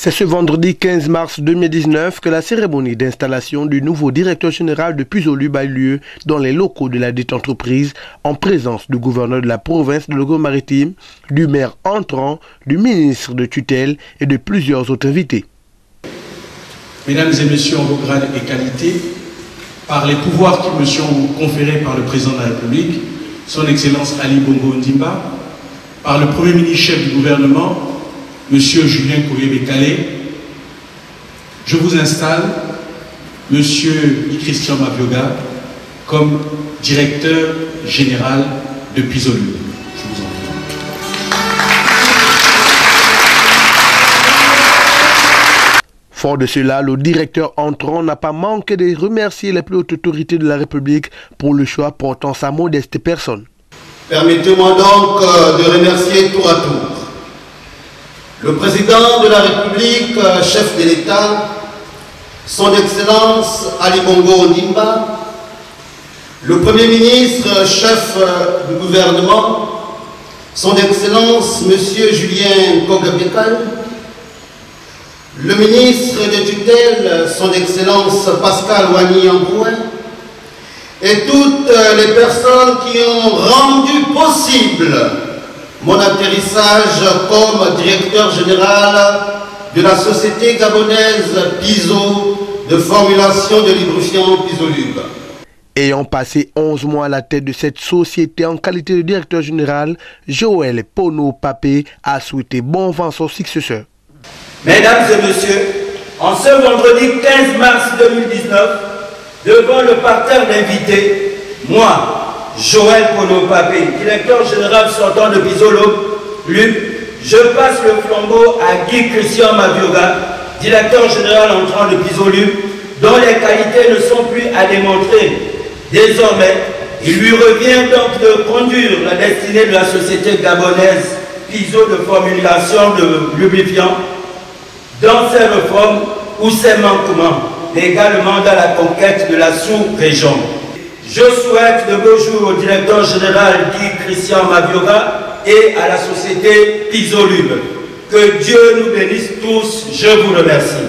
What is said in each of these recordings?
C'est ce vendredi 15 mars 2019 que la cérémonie d'installation du nouveau directeur général de Puisolub a eu lieu dans les locaux de la dite entreprise en présence du gouverneur de la province de Logos-Maritime, du maire entrant, du ministre de tutelle et de plusieurs autres invités. Mesdames et messieurs, en vos grades et qualités, par les pouvoirs qui me sont conférés par le président de la République, son Excellence Ali Bongo Ondimba, par le Premier ministre chef du gouvernement, Monsieur Julien Kouyé-Bekale, je vous installe, Monsieur Christian Mavioga, comme directeur général de Puisolub. Je vous en prie. Fort de cela, le directeur entrant n'a pas manqué de remercier les plus hautes autorités de la République pour le choix portant sa modeste personne. Permettez-moi donc de remercier tour à tour le président de la République, chef de l'État, son Excellence Ali Bongo Ondimba, le Premier ministre, chef du gouvernement, son Excellence Monsieur Julien Kouyé-Bekale, le ministre de tutelle, son Excellence Pascal Wani-Ambrouin, et toutes les personnes qui ont rendu possible mon atterrissage comme directeur général de la société gabonaise PISO de formulation de lubrifiant Puisolub. Ayant passé 11 mois à la tête de cette société en qualité de directeur général, Joël Pono Papé a souhaité bon vent à son successeur. Mesdames et messieurs, en ce vendredi 15 mars 2019, devant le parterre d'invités, moi, Joël Pono Papé, directeur général sortant de Puisolub, je passe le flambeau à Guy Christian Mavioga, directeur général entrant de Puisolub, dont les qualités ne sont plus à démontrer. Désormais, il lui revient donc de conduire la destinée de la société gabonaise PISO de formulation de lubrifiants dans ses réformes ou ses manquements, mais également dans la conquête de la sous-région. Je souhaite de beaux jours au directeur général Guy Christian Mavioga et à la société Puisolub. Que Dieu nous bénisse tous, je vous remercie.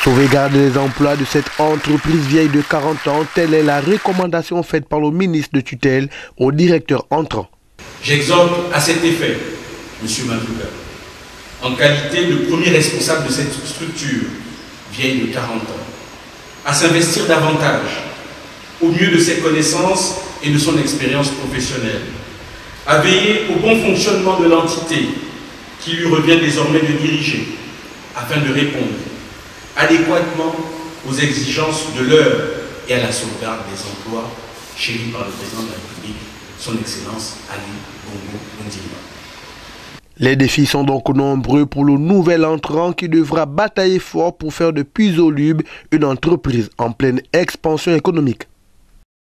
Sauvegarder les emplois de cette entreprise vieille de 40 ans, telle est la recommandation faite par le ministre de tutelle au directeur entrant. J'exhorte à cet effet, M. Mavioga, en qualité de premier responsable de cette structure vieille de 40 ans, à s'investir davantage au mieux de ses connaissances et de son expérience professionnelle, à veiller au bon fonctionnement de l'entité qui lui revient désormais de diriger, afin de répondre adéquatement aux exigences de l'heure et à la sauvegarde des emplois chéris par le président de la République, son Excellence Ali Bongo Ondimba. Les défis sont donc nombreux pour le nouvel entrant qui devra batailler fort pour faire de Puisolub une entreprise en pleine expansion économique.